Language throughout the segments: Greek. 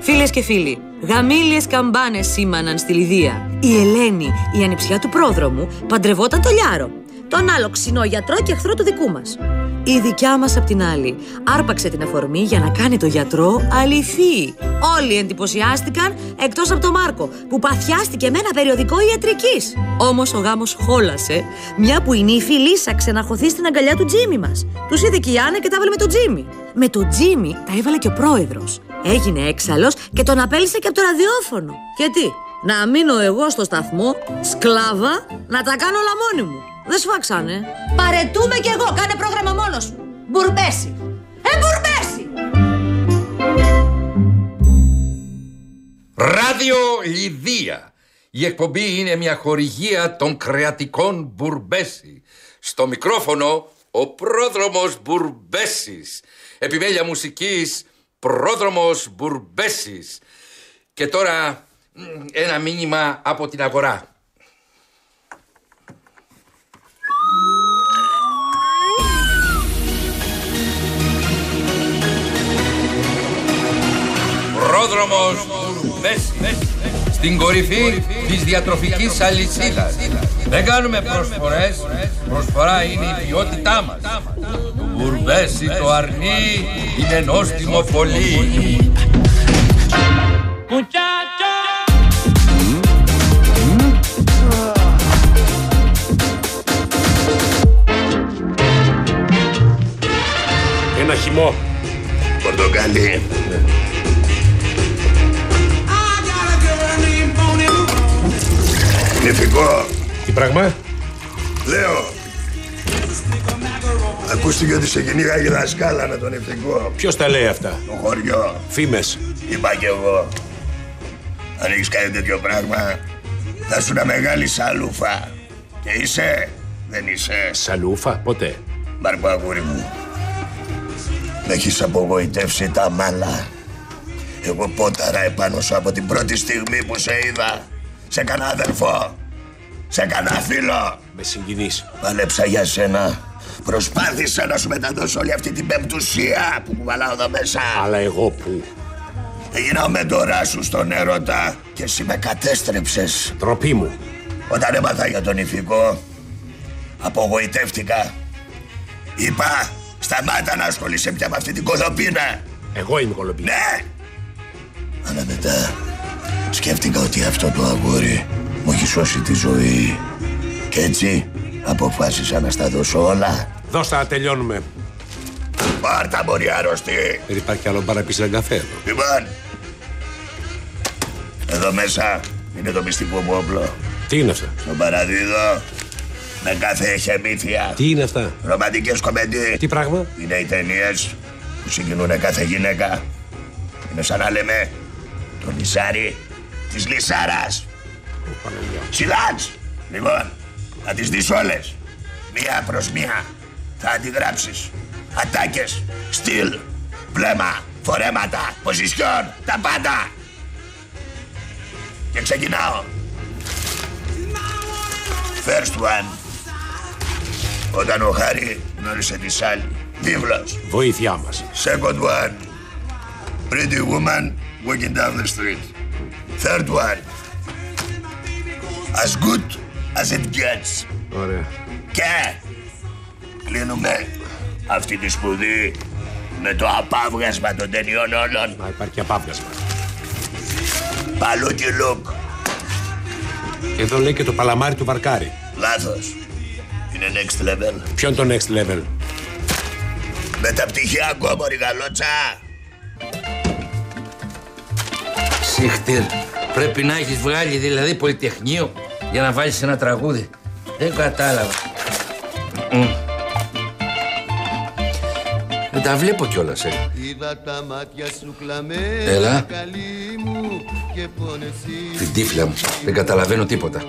Φίλες και φίλοι, γαμήλιες καμπάνες σήμαναν στη Λιδία. Η Ελένη, η ανιψιά του πρόδρομου, παντρευόταν το Λιάρο, τον άλλο ξινό γιατρό και εχθρό του δικού μας. Η δικιά μας απ' την άλλη άρπαξε την αφορμή για να κάνει το γιατρό αληθή. Όλοι εντυπωσιάστηκαν εκτός από τον Μάρκο, που παθιάστηκε με ένα περιοδικό ιατρικής. Όμως ο γάμος χόλασε, μια που η νύφη λύσαξε να χωθεί στην αγκαλιά του Τζίμι μας. Τους είδε και η Άννα και τα έβαλε με τον Τζίμι. Με τον Τζίμι τα έβαλε και ο πρόεδρος. Έγινε έξαλλος και τον απέλυσε και από το ραδιόφωνο. Και τι, να μείνω εγώ στο σταθμό, σκλάβα, να τα κάνω όλα μόνη μου. Δεν σφάξανε. Παρετούμε κι εγώ, κάνε πρόγραμμα μόνος σου. Μπουρμπέση. Μπουρμπέση. Ράδιο Λιδία. Η εκπομπή είναι μια χορηγία των κρεατικών Μπουρμπέση. Στο μικρόφωνο ο πρόδρομος Μπουρμπέσης. Επιμέλεια μουσικής πρόδρομος Μπουρμπέσης. Και τώρα ένα μήνυμα από την αγορά. Πρόδρομος Μπουρμπέσης. Στην κορυφή της διατροφικής αλυσίδας. Δεν κάνουμε προσφορές, προσφορά είναι η ποιότητά μας. Το Μπουρμπέσι το αρνί είναι νόστιμο πολύ. Ένα χυμό. Πορτοκαλί. Νηφικό. Τι πράγμα? Λέω. Ακούστηκε ότι σε κυνήγαγε δασκάλα με τον νηφικό. Ποιος τα λέει αυτά? Το χωριό. Φήμες. Είπα κι εγώ. Αν έχεις κάνει τέτοιο πράγμα, θα σου είναι μεγάλη σαλούφα. Και είσαι, δεν είσαι. Σαλούφα, ποτέ. Μάρκο, αγούρι μου. Με έχεις απογοητεύσει τα μάλα. Εγώ πόταρα επάνω σου από την πρώτη στιγμή που σε είδα. Σε κανένα αδερφό. Σε κανένα φίλο. Με συγκινείς. Πάλεψα για σένα. Προσπάθησα να σου μεταδώσω όλη αυτή την πεμπτουσία που κουβαλάω εδώ μέσα. Αλλά εγώ που? Έγινα ο μέντοράς σου στον έρωτα και εσύ με κατέστρεψες. Τροπή μου. Όταν έμαθα για τον ηφικό, απογοητεύτηκα. Είπα, σταμάτα να ασχολείσαι πια με αυτή την κολοπίνα. Εγώ είμαι κολοπίνα. Ναι! Αλλά μετά σκέφτηκα ότι αυτό το αγόρι μου έχει σώσει τη ζωή. Και έτσι αποφάσισα να στα δώσω όλα. Δώστα να τελειώνουμε. Πάρτα, μωρή αρρωστή. Δεν υπάρχει άλλο μπαρ να πεις έναν καφέ εδώ. Λοιπόν, εδώ μέσα είναι το μυστικό μου όπλο. Τι είναι αυτά? Στον παραδίδο, με κάθε εχεμήθεια. Τι είναι αυτά? Ρομαντικές κομμεντί. Τι πράγμα? Είναι οι ταινίες που συγκινούν κάθε γυναίκα. Είναι σαν να λέμε το λυσάρι της λυσάρας. Σιλάτς. Λοιπόν, θα τις δεις όλες. Μία προς μία. Θα αντιγράψεις ατάκες, στυλ, βλέμμα, φορέματα, ποσισιόν, τα πάντα. Και ξεκινάω. First one. Όταν ο Χάρη γνώρισε τη Σάλη. Βίβλος. Βοήθειά μας. Second one. Pretty woman walking down the street. Third one. As good as it gets. Ωραία. Και κλείνουμε αυτή τη σπουδή με το απάβγασμα των ταινιών όλων. Να υπάρχει απάβγασμα. Παλούκι look. Εδώ λέει και το παλαμάρι του Βαρκάρι. Λάθος. Είναι next level. Ποιο είναι το next level? Μεταπτυχιακό, μωρή γαλότσα. Σίχτηρ, πρέπει να έχεις βγάλει δηλαδή πολυτεχνείο για να βάλεις ένα τραγούδι. Δεν κατάλαβα. Δεν τα βλέπω κιόλας, Είδα τα μάτια σου κλαμμένα, έλα. καλή μου, και πόνεσαι. Την τύφλα μου, δεν καταλαβαίνω τίποτα.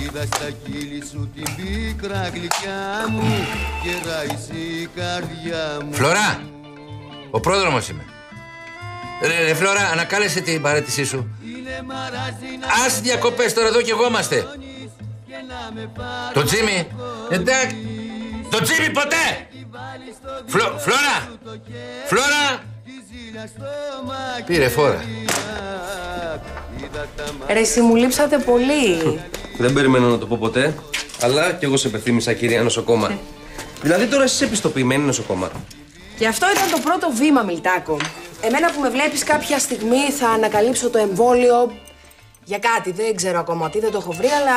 Είδα στα χείλη σου την πίκρα γλυκιά μου και ράησε η καρδιά μου. Φλωρά, ο πρόδρομος είμαι. Ρε Φλωρά, ανακάλεσε την παρέτησή σου. Ας διακοπές τώρα, εδώ κι εγώ είμαστε. Το Τζίμι, εντάξει. Το Τζίμι ποτέ. Φλωρά, Φλωρά, Πήρε φόρα. Ρε, εσύ μου λείψατε πολύ. Δεν περιμένω να το πω ποτέ, αλλά κι εγώ σε επεθύμησα, κυρία νοσοκόμα. Δηλαδή τώρα εσύ είσαι επιστοποιημένη νοσοκόμα. Και αυτό ήταν το πρώτο βήμα, Μιλτάκο. Εμένα που με βλέπεις κάποια στιγμή θα ανακαλύψω το εμβόλιο για κάτι. Δεν ξέρω ακόμα τι, δεν το έχω βρει, αλλά.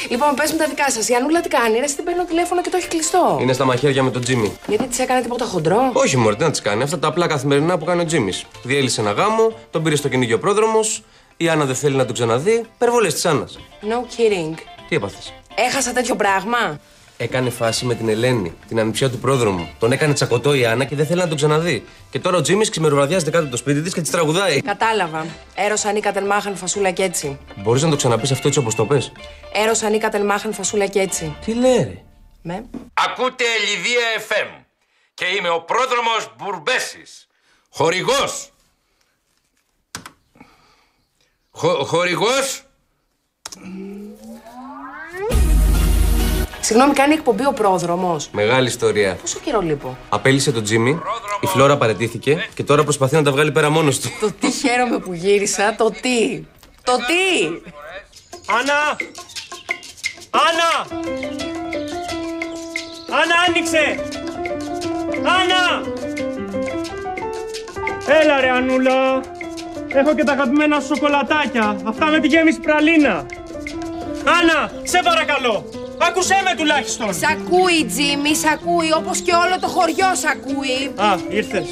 Λοιπόν, πες μου τα δικά σας. Η Ανούλα τι κάνει, ρε, την παίρνω τηλέφωνο και το έχει κλειστό. Είναι στα μαχαίρια με τον Τζίμι. Γιατί της έκανε τίποτα χοντρό? Όχι, μωρέ, τι να της κάνει. Αυτά τα απλά καθημερινά που κάνει ο Τζίμις. Διέλυσε ένα γάμο, τον πήρε στο κυνήγιο πρόδρομος. Η Άννα δεν θέλει να τον ξαναδεί. Υπερβολές της Άννας. No kidding. Τι έπαθες? Έχασα τέτοιο πράγμα. Έκανε φάση με την Ελένη, την ανιψιά του πρόδρομου. Τον έκανε τσακωτό η Άννα και δεν θέλει να τον ξαναδεί. Και τώρα ο Τζίμις ξημεροβραδιάζεται κάτω από το σπίτι της και της τραγουδάει. Κατάλαβα. Έρος ανήκα τελμάχαν φασούλα κι έτσι. Μπορείς να το ξαναπείς αυτό έτσι όπως το πες? Έρος ανήκα τελμάχαν φασούλα κι έτσι. Τι λέει, ρε? Με. Ακούτε Λιδία FM και είμαι ο πρόδρομος Μπουρμπέσης. Χορηγός. Χορηγός. Συγγνώμη, κάνει εκπομπή ο πρόδρομος. Μεγάλη ιστορία. Πόσο καιρό λείπω? Απέλυσε τον Τζίμι, η Φλόρα παραιτήθηκε και τώρα προσπαθεί να τα βγάλει πέρα μόνος του. Το τι χαίρομαι που γύρισα, το τι. Το τι. Άννα! Άννα! Άννα, άνοιξε! Άννα! Έλα ρε Ανούλα! Έχω και τα αγαπημένα σου σοκολατάκια. Αυτά με τη γέμιση πραλίνα. Άννα, σε παρακαλώ! Άκουσέ με τουλάχιστον! Σ' ακούει, Τζίμι, σ' ακούει, όπως και όλο το χωριό σ' ακούει. Α, ήρθες.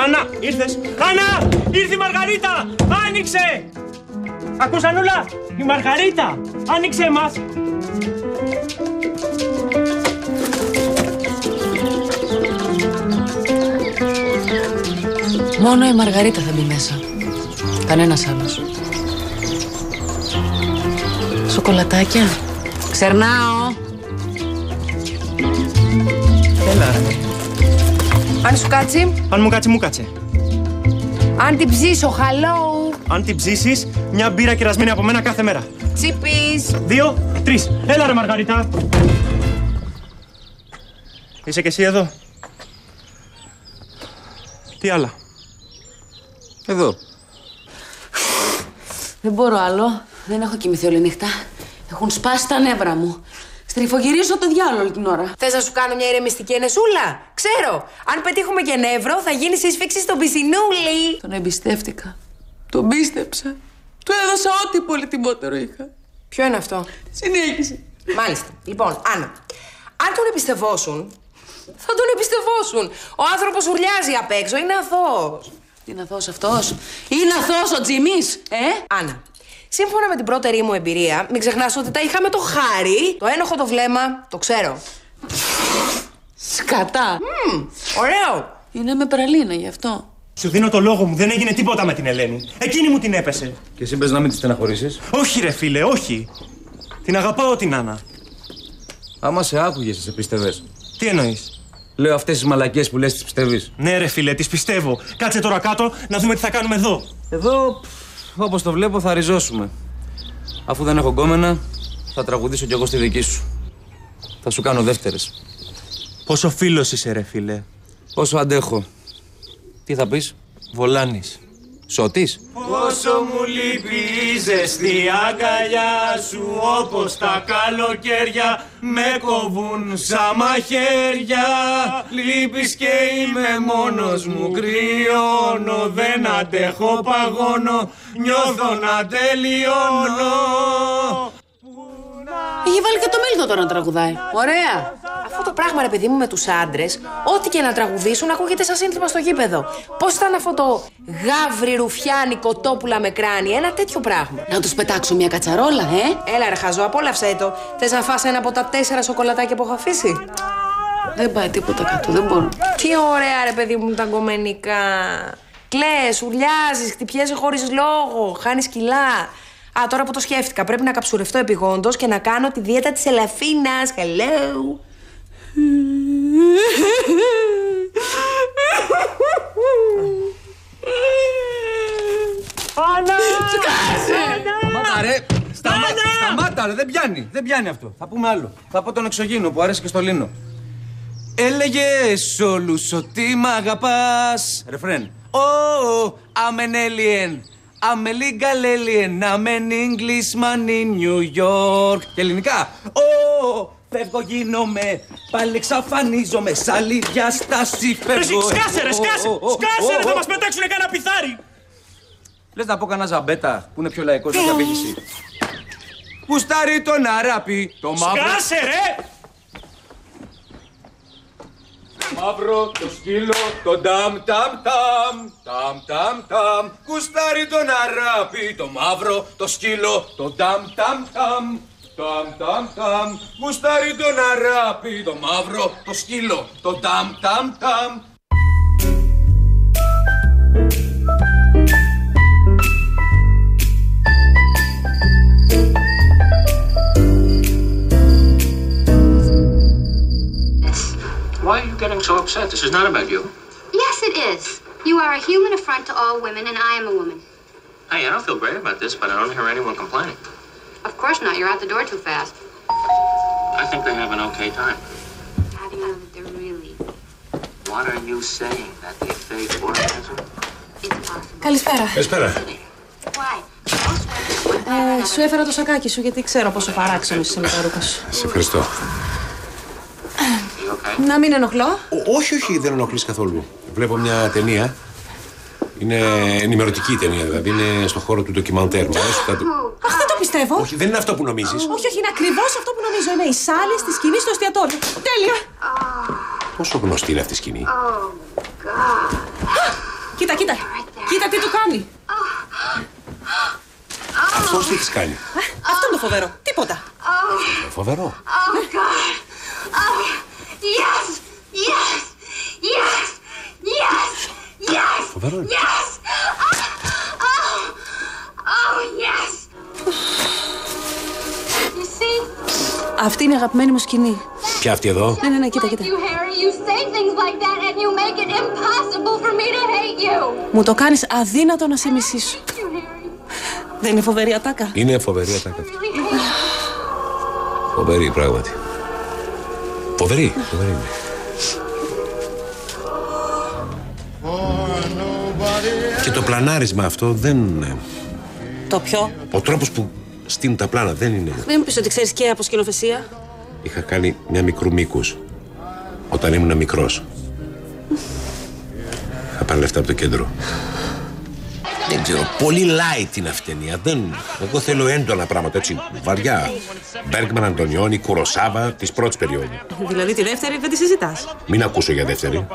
Άννα, ήρθες. Άννα, ήρθε η Μαργαρίτα! Άνοιξε! Ακούς, Ανούλα, η Μαργαρίτα! Άνοιξε μας! Μόνο η Μαργαρίτα θα μπει μέσα. Κανένας άλλος. Σοκολατάκια. Ξερνάω. Έλα, ρε. Αν σου κάτσει. Αν μου κάτσει, μου κάτσε. Αν την ψήσω, hello. Αν την ψήσεις, μια μπύρα κερασμένη από μένα κάθε μέρα. Τσίπης. 2, 3. Έλα ρε Μαργαρίτα. Είσαι κι εσύ εδώ? Τι άλλα? Εδώ. Δεν μπορώ άλλο. Δεν έχω κοιμηθεί όλη νύχτα. Έχουν σπάσει τα νεύρα μου. Στριφογυρίζω το διάολο όλη την ώρα. Θες να σου κάνω μια ηρεμιστική ενεσούλα? Ξέρω. Αν πετύχουμε και νεύρο, θα γίνει σύσφυξη στο πισινούλι. Τον εμπιστεύτηκα. Τον πίστεψα. Του έδωσα ό,τι πολυτιμότερο είχα. Ποιο είναι αυτό? Συνέχισε. Μάλιστα. Λοιπόν, Άννα, αν τον εμπιστευόσουν, θα τον εμπιστευόσουν. Ο άνθρωπος ουρλιάζει απ' έξω, είναι αθώος. Είναι αθώος αυτός? Είναι αθώος ο Τζίμις, Άννα, σύμφωνα με την πρώτερη μου εμπειρία, μην ξεχνάς ότι τα είχαμε το χάρι, το ένοχο το βλέμμα, το ξέρω. Σκατά. Ωραίο. Είναι με πραλίνα γι' αυτό. Σου δίνω το λόγο μου, δεν έγινε τίποτα με την Ελένη. Εκείνη μου την έπεσε. Και εσύ πες να μην τη στεναχωρήσεις? Όχι ρε φίλε, όχι. Την αγαπάω την Άννα. Άμα σε άκουγες, σε πίστευες? Τι εννοείς? Λέω αυτές τις μαλακίες που λες τις πιστεύεις? Ναι ρε φίλε, τις πιστεύω. Κάτσε τώρα κάτω να δούμε τι θα κάνουμε εδώ. Εδώ, όπως το βλέπω, θα ριζώσουμε. Αφού δεν έχω γκόμενα, θα τραγουδήσω κι εγώ στη δική σου. Θα σου κάνω δεύτερες. Πόσο φίλος είσαι ρε φίλε? Πόσο αντέχω. Τι θα πεις? Βολάνης. Σωτής. Πόσο μου λείπει η ζεστή αγκαλιά σου, όπως τα καλοκαίρια με κοβούν σαν μαχαίρια. Λείπεις και είμαι μόνος μου, κρυώνω, δεν αντέχω, παγώνω, νιώθω να τελειώνω. Είχε βάλει και το Μίλτο τώρα να τραγουδάει. Ωραία. Αυτό το πράγμα, ρε παιδί μου, με τους άντρες, ό,τι και να τραγουδήσουν, ακούγεται σαν σύνθημα στο γήπεδο. Πώς ήταν αυτό το γάβρι ρουφιάνι κοτόπουλα με κράνη, ένα τέτοιο πράγμα. Να τους πετάξω μια κατσαρόλα, Έλα ρε χαζό, απόλαυσέ το. Θες να φας ένα από τα 4 σοκολατάκια που έχω αφήσει? Δεν πάει τίποτα κάτω, δεν μπορώ. Τι ωραία ρε παιδί μου τα γκομενικά. Κλαις, ουρλιάζεις, χτυπιέσαι χωρίς λόγο, χάνεις κιλά. Α, τώρα που το σκέφτηκα, πρέπει να καψουρευτώ επειγόντως και να κάνω τη δίαιτα της ελαφίνας. Hello. Άννα! Σταμάτα ρε! Σταμάτα ρε! Δεν πιάνει αυτό. Θα πούμε άλλο. Θα πω τον εξωγήινο που αρέσει και στο Λίνο. Έλεγες όλους ότι μ' αγαπάς. Ρεφρέν. Oh, I'm an alien. I'm a legal alien. I'm an Englishman in New York. Και ελληνικά. Oh, φεύγω γίνομαι. Πάλι εξαφανίζομαι. Σ' άλλη διάσταση φεύγω. Σκάσε ρε, θα μας πετάξουνε κανένα πιθάρι. Λες να πω κανένα ζαμπέτα που είναι πιο λαϊκός από απήγηση. Κουστάρει τον αράπη, το μαύρο. Σκάσε ρε! Μαύρο, το σκύλο, το νταμ ταμ ταμ. Ταμ ταμ ταμ. Κουστάρει τον αράπη, το μαύρο, το σκύλο, το νταμ ταμ ταμ. Ταμ ταμ ταμ. Κουστάρει τον αράπη, το μαύρο, το σκύλο, το νταμ ταμ ταμ. Why are you getting so upset? This is not about you. Yes, it is. You are a human affront to all women, and I am a woman. Hey, I don't feel great about this, but I don't hear anyone complaining. Of course not. You're out the door too fast. I think they have an okay time. How do you know that they're really? What are you saying? That they fake orgasm? It's possible. Καλησπέρα. Καλησπέρα. Why? Σου έφερα το σακάκι σου γιατί ξέρω πόσο παράξενος είσαι με τα ρούχα σου. Σε ευχαριστώ. Να μην ενοχλώ. Όχι, όχι, δεν ενοχλείς καθόλου. Βλέπω μια ταινία. Είναι ενημερωτική ταινία, δηλαδή είναι στον χώρο του ντοκιμαντέρ. Αχ, δεν το πιστεύω. Όχι, δεν είναι αυτό που νομίζεις. Όχι, όχι, είναι ακριβώς αυτό που νομίζω. Είναι η Σάλη στη σκηνή στο εστιατόριο. Τέλεια. Πόσο γνωστή είναι αυτή η σκηνή. Κοίτα, κοίτα. Κοίτα τι του κάνει. Αυτός τι της κάνει. Αυτό είναι το φοβερό. Τίποτα. Φοβερό. Yes! Yes! Yes! Yes! Yes! Φοβερό είναι. Yes! Oh, yes! You see? Αυτή είναι η αγαπημένη μου σκηνή. Ποια αυτή εδώ. Ναι, κοίτα, κοίτα. You, Harry, you say things like that and you make it impossible for me to hate you. Μου το κάνεις αδύνατο να σε μισήσω. Δεν είναι φοβερή ατάκα. Είναι φοβερή ατάκα αυτή. Φοβερή, πράγματι. Φοβερή, φοβερή είναι. Και το πλανάρισμα αυτό δεν... Το ποιο? Ο τρόπος που στείνουν τα πλάνα δεν είναι... Μην μου πεις ότι ξέρεις και από σκηνοθεσία. Είχα κάνει μια μικρού μήκους όταν ήμουν μικρός. Είχα πάρει λεφτά από το κέντρο. Δεν ξέρω, πολύ light είναι αυτή η ταινία. Εγώ θέλω έντονα πράγματα, έτσι, βαριά. Μπέργκμαν, Αντωνιόνι, Κουροσάβα, της πρώτης περίοδου. Δηλαδή τη δεύτερη δεν τη συζητάς. Μην ακούσω για δεύτερη.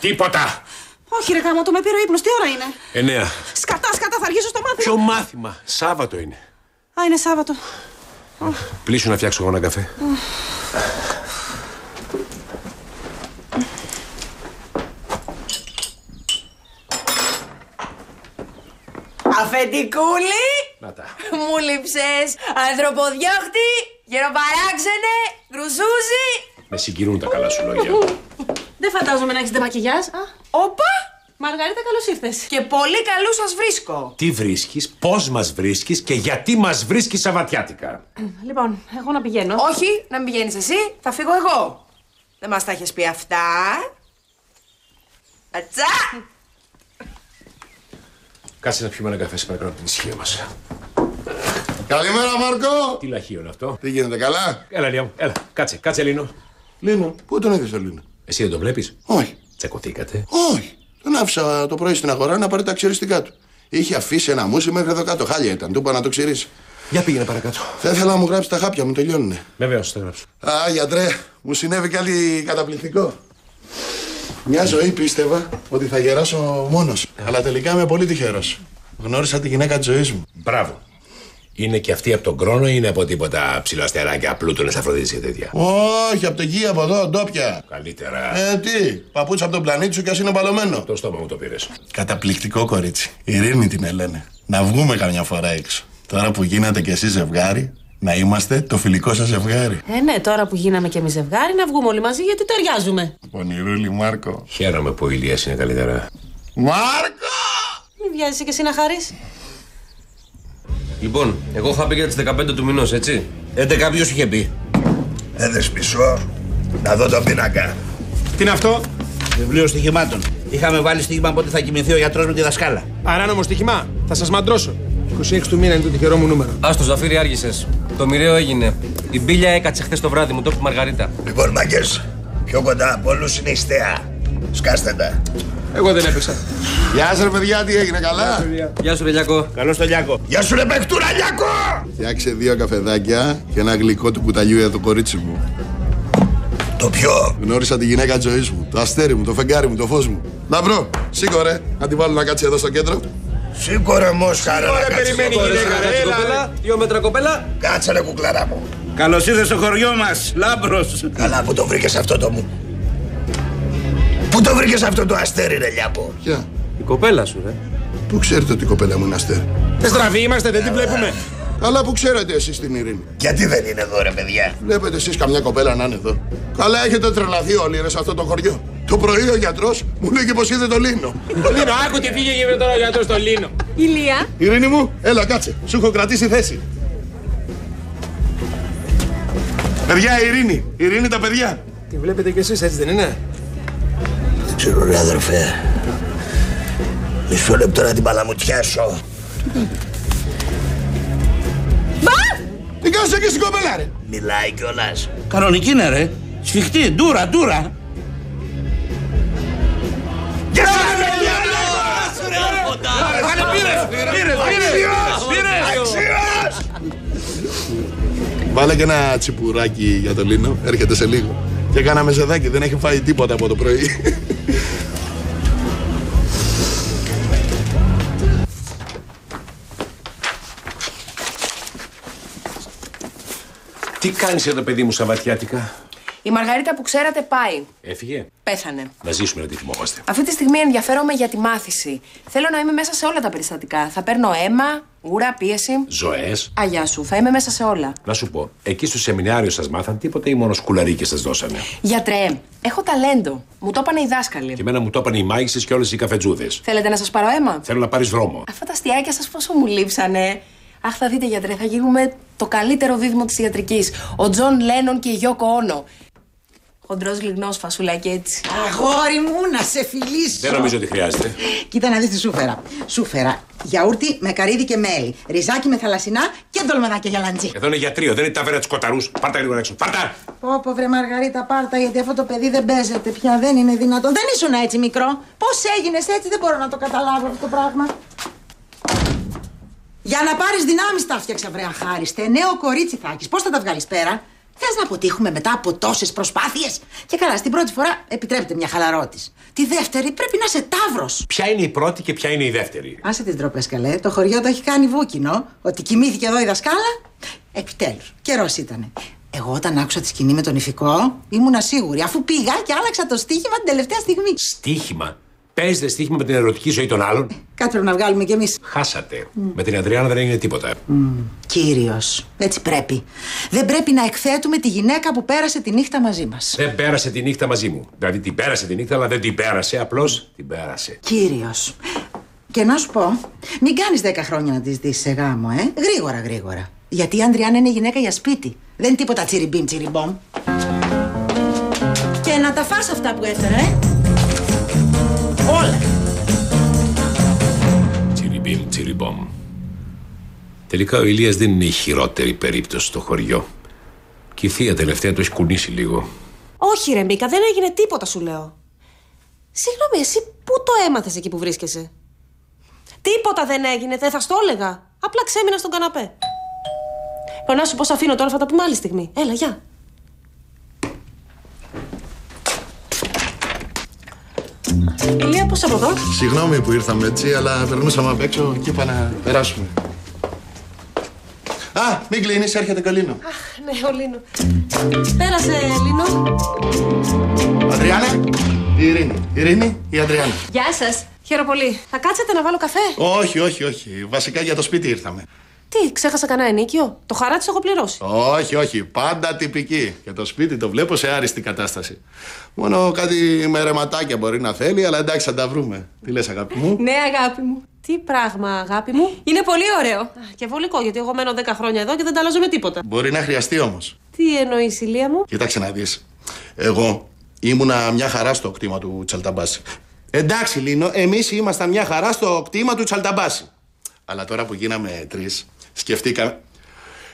Τίποτα! Όχι ρε γάμο, το με πήρε ο ύπνος, τι ώρα είναι? 9. Σκατά, θα αργήσω στο μάθημα. Ποιο μάθημα? Σάββατο είναι. Α, είναι Σάββατο. Πλήσου να φτιάξω εγώ ένα καφέ. Αφεντικούλη! Να τα. Μου λείψες, ανθρωποδιώχτη, γεροπαράξενε, γκρουζούζι. Με συγκινούν τα καλά σου λόγια. Δεν φαντάζομαι να έχεις μακιγιάζ. Όπα! Μαργαρίτα, καλώς ήρθες. Και πολύ καλούς σας βρίσκω. Τι βρίσκεις, πώς μας βρίσκεις και γιατί μας βρίσκεις Σαββατιάτικα. Λοιπόν, εγώ να πηγαίνω. Όχι, να μην πηγαίνεις εσύ, θα φύγω εγώ. Δεν μας τα έχεις πει αυτά. Ατσά! Κάτσε να πιούμε ένα καφέ, σε παρακαλώ, από την ησυχία μας. Καλημέρα, Μάρκο! Τι λαχείο είναι αυτό. Τι γίνεται, καλά? Έλα, Λία μου, έλα. Κάτσε, Λίνο. Λίνο, πού τον είδες, Λίνο? Εσύ δεν τον βλέπεις? Όχι. Τσακωθήκατε? Όχι. Τον άφησα το πρωί στην αγορά να πάρει τα ξυριστικά του. Είχε αφήσει ένα μουσι μέχρι εδώ κάτω. Χάλια ήταν. Του είπα να το ξυρίσει. Για πήγαινε παρακάτω. Θα ήθελα να μου γράψει τα χάπια μου, τελειώνουνε. Βεβαίως, θα γράψω. Α, γιατρέ, μου συνέβη κάτι καταπληκτικό. Μια ζωή πίστευα ότι θα γεράσω μόνος. Αλλά τελικά είμαι πολύ τυχερός. Γνώρισα τη γυναίκα της ζωής μου. Μπράβο. Είναι και αυτή από τον Κρόνο ή είναι από τίποτα ψηλοαστεράκια, Πλούτονες, Αφροδίτες και τέτοια? Όχι, από το γη, από εδώ, ντόπια. Καλύτερα. Τι, παπούτσα από τον πλανήτη σου κι ας είναι μπαλωμένο. Από το στόμα μου το πήρες. Καταπληκτικό κορίτσι. Ειρήνη την λένε. Να βγούμε καμιά φορά έξω. Τώρα που γίνατε κι εσείς ζευγάρι, να είμαστε το φιλικό σας ζευγάρι. Ναι, τώρα που γίναμε κι εμείς ζευγάρι, να βγούμε όλοι μαζί γιατί ταιριάζουμε. Πονηρούλη Μάρκο. Χαίρομαι που ο Ηλίας είναι καλύτερα. Μάρκο! Μην βιάζεσαι κι εσύ να χαρείς. Λοιπόν, εγώ είχα πει για τις 15 του μηνός, έτσι. 11 ποιος είχε πει? Έδες πίσω, να δω τον πίνακα. Τι είναι αυτό? Βιβλίο στοιχημάτων. Είχαμε βάλει στοίχημα πότε θα κοιμηθεί ο γιατρός με τη δασκάλα. Παράνομο στοίχημα. Θα σας μαντρώσω. 26 του μήνα είναι το τυχερό μου νούμερο. Άστο, Ζαφύρι, άργησες. Το μοιραίο έγινε. Η Μπίλια έκατσε χθες το βράδυ, μου το είπε η Μαργαρίτα. Λοιπόν, μάγκες, πιο κοντά από όλους είναι η Στέα. Σκάστε τα. Εγώ δεν έπαιξα. Γεια σας, ρε παιδιά, τι έγινε, καλά? Γεια σου, ρε Λιάκο. Καλώς το Λιάκο. Γεια σου, ρε παιχτούρα, Λιάκο! Φτιάξε 2 καφεδάκια και ένα γλυκό του κουταλιού για το κορίτσι μου. Το ποιο? Γνώρισα τη γυναίκα της ζωής μου, το αστέρι μου, το φεγγάρι μου, το φως μου. Να βρω, σήκω ρε, να τη βάλω να κάτσει εδώ στο κέντρο. Σήκω ρε Μόσχαρα, να κάτσει περιμένει η γυναίκα, ρε. 2 μέτρα κοπέλα. Κάτσε ρε κουκλάρα μου. Καλώς ήρθες στο χωριό μας, Λάμπρος. Καλά, πού το βρήκες αυτό το μου? Πού το βρήκες αυτό το αστέρι, ρε Λιάκο? Ποια? Η κοπέλα σου, ρε. Πού ξέρετε ότι η κοπέλα μου είναι αστέρι? Στραβοί είμαστε, δεν την βλέπουμε. Καλά που ξέρετε εσείς την Ειρήνη. Γιατί δεν είναι εδώ, ρε παιδιά? Βλέπετε εσείς καμιά κοπέλα να είναι εδώ? Καλά έχετε τρελαθεί όλοι ρε σε αυτό το χωριό. Το πρωί ο γιατρός μου λέγει πως είδε το Λίνο. Λίνο, άκου τι πήγε τώρα ο γιατρός στο Λίνο. Ηλία. Ειρήνη μου, έλα κάτσε, σου έχω κρατήσει θέση. Παιδιά, Ειρήνη τα παιδιά. Τη βλέπετε κι εσείς, έτσι δεν είναι? Δεν ξέρω ρε αδερφέ. Μισό λεπτό να την παλαμουτιάσω. Τι κάνεις εκεί στην κοπέλα ρε? Μιλάει κιόλας. Κανονική είναι ρε. Σφιχτή, ντούρα. Γεια σου Πήρες. Βάλε και ένα τσιπουράκι για το Λίνο, έρχεται σε λίγο. Και έκανα μεζεδάκι, δεν έχει φάει τίποτα από το πρωί. Τι κάνεις εδώ, παιδί μου, Σαββατιάτικα? Η Μαργαρίτα που ξέρατε πάει. Έφυγε. Πέθανε. Να ζήσουμε να τη θυμόμαστε. Αυτή τη στιγμή ενδιαφέρομαι για τη μάθηση. Θέλω να είμαι μέσα σε όλα τα περιστατικά. Θα παίρνω αίμα, ούρα, πίεση. Ζωές. Αγιά σου, θα είμαι μέσα σε όλα. Να σου πω, εκεί στο σεμινάριο σας μάθαν τίποτα ή μόνο σκουλαρίκες σας δώσανε? Γιατρέ, έχω ταλέντο. Μου το είπανε οι δάσκαλοι. Και εμένα μου το είπαν οι μάγισσες και όλες οι καφετζούδες. Θέλετε να σας πάρω αίμα? Θέλω να πάρεις δρόμο. Αυτά τα αστιάκια σας πόσο μου λείψανε. Αχ, θα δείτε γιατρέ, θα γίνουμε το καλύτερο δίδυμο της ιατρικής. Ο Τζον Λένον και η Γιώκο Όνο. Χοντρός γλυγνός, φασουλάκι έτσι. Αγόρι μου, να σε φιλήσω. Δεν νομίζω ότι χρειάζεται. Κοίτα να δεις τι σου φέρα. Σου φέρα γιαούρτι με καρύδι και μέλι, ριζάκι με θαλασσινά και ντολμαδάκια για λαντζί. Εδώ είναι γιατρείο, δεν είναι ταβέρα τους κοταρούς. Πάρτα λίγο έξω. Πάρτα! Πω βρε Μαργαρίτα, πάρτα, γιατί αυτό το παιδί δεν παίζεται πια, δεν είναι δυνατόν. Δεν ήσουν έτσι μικρό. Πώς έγινες έτσι, δεν μπορώ να το καταλάβω αυτό το πράγμα. Για να πάρεις δυνάμεις τα φτιάξα βρε αχάριστε. Νέο κορίτσι θα έχεις. Πώς θα τα βγάλεις πέρα? Θες να αποτύχουμε μετά από τόσες προσπάθειες? Και καλά, στην πρώτη φορά επιτρέπεται μια χαλαρότης. Τη δεύτερη πρέπει να είσαι ταύρος. Ποια είναι η πρώτη και ποια είναι η δεύτερη? Άσε τις ντροπές καλέ. Το χωριό το έχει κάνει βούκινο. Ότι κοιμήθηκε εδώ η δασκάλα. Επιτέλους, καιρός ήτανε. Εγώ όταν άκουσα τη σκηνή με τον Ιφικό ήμουνα σίγουρη. Αφού πήγα και άλλαξα το στοίχημα την τελευταία στιγμή. Στοίχημα? Παίζετε στοίχημα με την ερωτική ζωή των άλλων? Κάτι πρέπει να βγάλουμε κι εμείς. Χάσατε. Με την Αντριάννα δεν έγινε τίποτα. Κύριος, έτσι πρέπει. Δεν πρέπει να εκθέτουμε τη γυναίκα που πέρασε τη νύχτα μαζί μας. Δεν πέρασε τη νύχτα μαζί μου. Δηλαδή την πέρασε τη νύχτα, αλλά δεν την πέρασε. Απλώς την πέρασε. Κύριος. Και να σου πω, μην κάνεις 10 χρόνια να τη δεις σε γάμο, γρήγορα. Γιατί η Αντριάννα είναι γυναίκα για σπίτι. Δεν είναι τίποτα τσιριμπίμ τσιριμπόμ. Και να τα φας αυτά που έφερα, όλα. Τσιριμπίμ τσιριμπόμ. Τελικά ο Ηλίας δεν είναι η χειρότερη περίπτωση στο χωριό. Και η θεία τελευταία το έχει κουνήσει λίγο. Όχι ρε Μίκα, δεν έγινε τίποτα σου λέω. Συγγνώμη, εσύ πού το έμαθες εκεί που βρίσκεσαι? Τίποτα δεν έγινε, δεν θα στο έλεγα. Απλά ξέμεινα στον καναπέ. Να σου πω, σ' αφήνω τώρα, θα τα πούμε άλλη στιγμή. Έλα, γεια. Ηλία, πώς από εδώ? Συγγνώμη που ήρθαμε έτσι, αλλά περνούσαμε απ' έξω και είπα να περάσουμε. Α, μην κλείνεις, έρχεται και ο Λίνο. Αχ, ναι, ο Λίνο. Πέρασε, Λίνο. Αντριάννα, η Ειρήνη. Ειρήνη, η Αντριάννα. Γεια σας. Χαίρομαι πολύ. Θα κάτσετε να βάλω καφέ? Όχι. Βασικά για το σπίτι ήρθαμε. Τι, ξέχασα κανένα ενίκιο? Το χαράτσι το έχω πληρώσει. Όχι. Πάντα τυπική. Και το σπίτι το βλέπω σε άριστη κατάσταση. Μόνο κάτι με ρεματάκια μπορεί να θέλει, αλλά εντάξει, θα τα βρούμε. Τι λες, αγάπη μου? Ναι, αγάπη μου. Τι πράγμα, αγάπη μου? Είναι πολύ ωραίο. Και βολικό, γιατί εγώ μένω 10 χρόνια εδώ και δεν τα αλλάζω με τίποτα. Μπορεί να χρειαστεί όμως. Τι εννοείς, Ηλία μου? Κοίταξε να δεις. Εγώ ήμουνα μια χαρά στο κτήμα του Τσαλταμπάση. Εντάξει, Λίνο, εμείς ήμασταν μια χαρά στο κτήμα του Τσαλταμπάση. Αλλά τώρα που γίναμε 3, σκεφτήκαμε.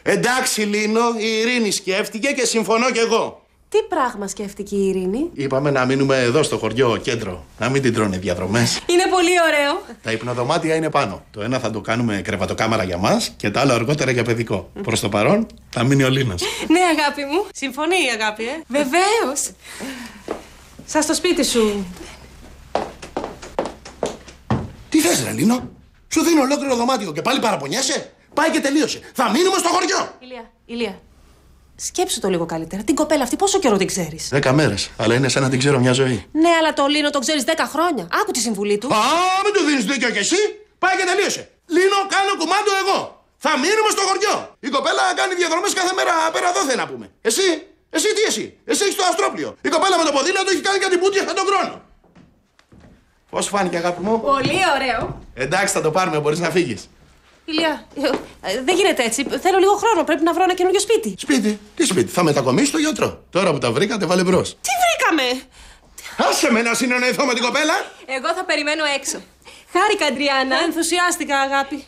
Εντάξει, Λίνο, η Ειρήνη σκέφτηκε και συμφωνώ κι εγώ. Τι πράγμα σκέφτηκε η Ειρήνη? Είπαμε να μείνουμε εδώ στο χωριό, κέντρο. Να μην την τρώνε διαδρομές. Είναι πολύ ωραίο. Τα υπνοδωμάτια είναι πάνω. Το ένα θα το κάνουμε κρεβατοκάμαρα για μας και το άλλο αργότερα για παιδικό. Προς το παρόν θα μείνει ο Λίνος. Ναι, αγάπη μου. Συμφωνεί η αγάπη, Βεβαίως. Σας στο σπίτι σου. Τι θες, ρε Λίνο? Σου δίνω ολόκληρο δωμάτιο και πάλι παραπονιέσαι. Πάει και τελείωσε. Θα μείνουμε στο χωριό. Ηλία. Σκέψου το λίγο καλύτερα. Την κοπέλα αυτή πόσο καιρό την ξέρεις? 10 μέρες. Αλλά είναι σαν να την ξέρω μια ζωή. Ναι, αλλά το Λίνο τον ξέρεις 10 χρόνια. Άκου τη συμβουλή του. Α, μην του δίνεις δίκιο κι εσύ. Πάει και τελείωσε. Λίνο, κάνω κουμάντο εγώ. Θα μείνουμε στο χωριό. Η κοπέλα κάνει διαδρομές κάθε μέρα πέρα δόθε να πούμε. Εσύ τι εσύ? Εσύ έχεις το αστρόπλιο. Η κοπέλα με το ποδήλατο έχει κάνει κάτι μπούτια σαν τον χρόνο. Πώς φάνηκε, αγάπη μου? Πολύ ωραίο. Εντάξει, θα το πάρουμε, μπορείς να φύγεις. Ηλία, δεν γίνεται έτσι. Θέλω λίγο χρόνο. Πρέπει να βρω ένα καινούριο σπίτι. Σπίτι? Τι σπίτι? Θα μετακομίσεις στο γιατρό. Τώρα που τα βρήκατε, βάλε μπρος. Τι βρήκαμε? Άσε με να συνεννοηθώ με την κοπέλα. Εγώ θα περιμένω έξω. Χάρηκα, Αντριάννα. Ενθουσιάστηκα, αγάπη.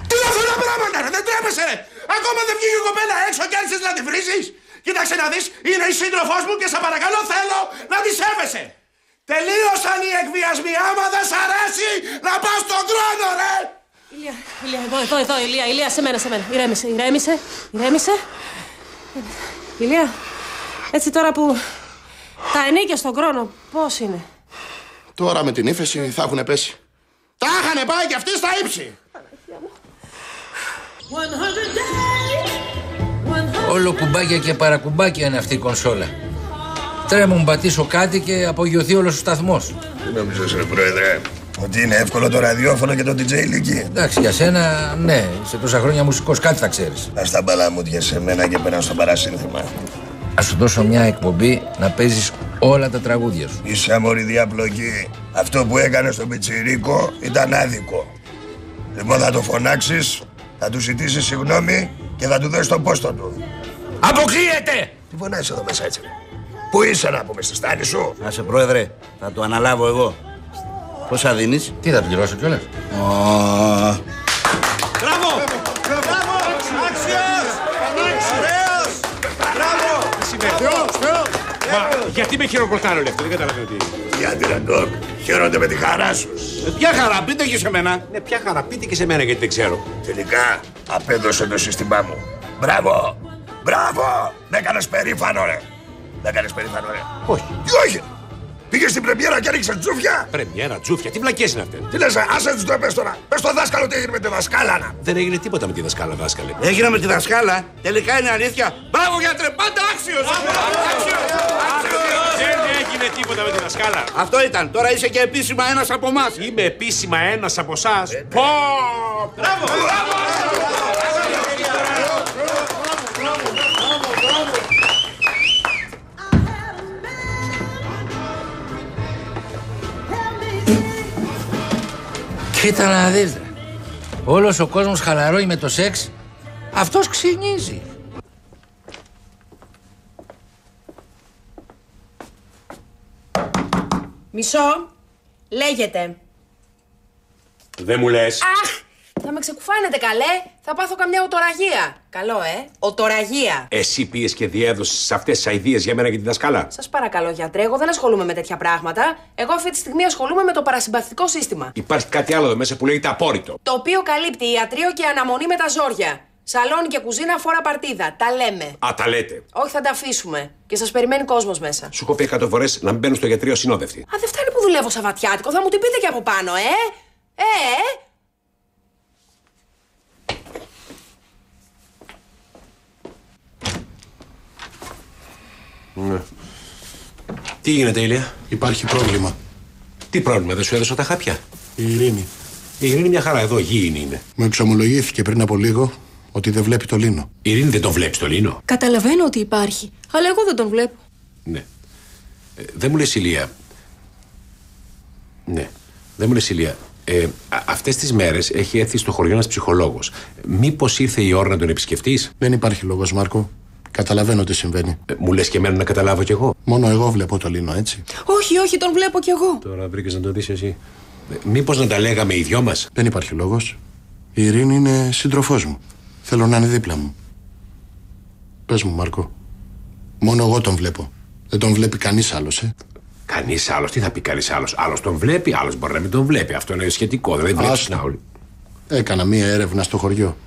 Τι είναι αυτά τα πράγματα, ρε? Δεν τρέπεσαι, ρε! Ακόμα δεν βγήκε η κοπέλα έξω και άρχισες να τη βρίζεις. Κοίταξε να δεις, είναι η σύντροφός μου και σε παρακαλώ θέλω να τη σέβεσαι. Τελείωσαν οι εκβιασμοί. Άμα δεν σ' αρέσει, να πας στον χρόνο, ρε! Ηλία, Ηλία, σε μένα. Ηρέμησε. Ηλία, έτσι τώρα που τα ενίκια στον χρόνο, πώς είναι? Τώρα με την ύφεση θα έχουν πέσει. Τα είχανε πάει κι αυτοί στα ύψη. Όλο κουμπάκια και παρακουμπάκια είναι αυτή η κονσόλα. Τρέμουν πατήσω κάτι και απογειωθεί όλος ο σταθμός. Τι νομίζεις, ρε Πρόεδρε, ότι είναι εύκολο το ραδιόφωνο και το DJ Λίκη? Εντάξει, για σένα, ναι. Σε τόσα χρόνια μουσικός κάτι θα ξέρεις. Ας τα μπαλαμούτια σε μένα και πέρα στο παρασύνθημα. Ας σου δώσω μια εκπομπή να παίζεις όλα τα τραγούδια σου. Είσαι αμοριδή απλοκή. Αυτό που έκανε στον Πιτσιρίκο ήταν άδικο. Λοιπόν, θα το φωνάξεις, θα του ζητήσεις συγγνώμη και θα του δώσεις τον πόστο του. Αποκλείεται! Τι φωνάζεις εδώ μέσα έτσι, ρε? Πού είσαι να πούμε, στη στάνη σου? Άσε, Πρόεδρε, θα το αναλάβω εγώ. Πόσα δίνεις? Τι θα πληρώσω κιόλας? Μπράβο! Άξιος! Ωραίος! Μπράβο! Μα γιατί με χειροκροτάνε, Λεύκο, δεν καταλαβαίνω τι. Γιατί, ρε Ντόκ, χαίρονται με τη χαρά σου. Ποια χαρά, πείτε και σε μένα. Ναι, ποια χαρά, πείτε και σε μένα γιατί δεν ξέρω. Τελικά, απέδωσε το σύστημά μου. Μπράβο! Μπράβο! Με έκανες περήφανο, ρε. Όχι. Τι όχι? Πήγες στην πρεμιέρα και έριξες τζούφια. Πρεμιέρα, τζούφια, τι βλακές είναι αυτές? Τι λες, άσε τους το πες τώρα. Πες στο δάσκαλο τι έγινε με τη δασκάλα, να. Δεν έγινε τίποτα με τη δασκάλα, δάσκαλε. Έγινε με τη δασκάλα. Τελικά είναι αλήθεια. Μπράβο, γιατρέ, πάντα άξιος! Δεν έγινε τίποτα με τη δασκάλα. Αυτό ήταν. Τώρα είσαι και επίσημα ένας από εμάς. Είμαι επίσημα ένας από εσάς. Πω! Μπράβο! Κοίτα να δεις, ρε. Όλος ο κόσμος χαλαρώνει με το σεξ. Αυτός ξυνίζει. Μισό. Λέγεται. Δεν μου λες. Αχ! Θα με ξεκουφάνετε, καλέ. Θα πάθω καμιά οτοραγία. Καλό, οτοραγία. Εσύ πήγες και διέδωσες αυτές τις αηδίες για μένα και τη δασκάλα. Σας παρακαλώ, γιατρέ, εγώ δεν ασχολούμαι με τέτοια πράγματα. Εγώ αυτή τη στιγμή ασχολούμαι με το παρασυμπαθητικό σύστημα. Υπάρχει κάτι άλλο εδώ μέσα που λέγεται απόρριτο. Το οποίο καλύπτει ιατρείο και αναμονή με τα ζόρια. Σαλόνι και κουζίνα, φόρα παρτίδα. Τα λέμε. Α, τα λέτε. Όχι, θα τα αφήσουμε. Και σας περιμένει κόσμος μέσα. Σου έχω πει 100 φορές να μην μπαίνουν στο γιατρείο ασυνόδευτοι. Α, δεν φτάνει που δουλεύω Σαββατιάτικο. Θα μου την πείτε και από πάνω, Ναι. Τι γίνεται, Ηλία? Υπάρχει πρόβλημα. Τι πρόβλημα, δεν σου έδωσα τα χάπια? Η Ειρήνη. Η Ειρήνη μια χαρά, εδώ γήινη είναι. Μου εξομολογήθηκε πριν από λίγο ότι δεν βλέπει το Λίνο. Η Ειρήνη δεν τον βλέπει το Λίνο? Καταλαβαίνω ότι υπάρχει, αλλά εγώ δεν τον βλέπω. Ναι. Δεν μου λες, Ηλία. Ναι. Δεν μου λες, Ηλία. Αυτές τις μέρες έχει έρθει στο χωριό ένας ψυχολόγος. Μήπως ήρθε η ώρα να τον επισκεφτείς? Δεν υπάρχει λόγος, Μάρκο. Καταλαβαίνω τι συμβαίνει. Μου λες και εμένα να καταλάβω κι εγώ? Μόνο εγώ βλέπω το Λίνο, έτσι. Όχι, όχι, τον βλέπω κι εγώ. Τώρα βρήκες να το δεις εσύ. Μήπως να τα λέγαμε οι δυο μας? Δεν υπάρχει λόγος. Η Ειρήνη είναι σύντροφός μου. Θέλω να είναι δίπλα μου. Πες μου, Μάρκο. Μόνο εγώ τον βλέπω. Δεν τον βλέπει κανείς άλλος, Κανείς άλλος? Τι θα πει κανείς άλλος? Άλλος τον βλέπει, άλλος μπορεί να μην τον βλέπει. Αυτό είναι σχετικό. Δεν βλέπεις να όλοι. Έκανα μία έρευνα στο χωριό.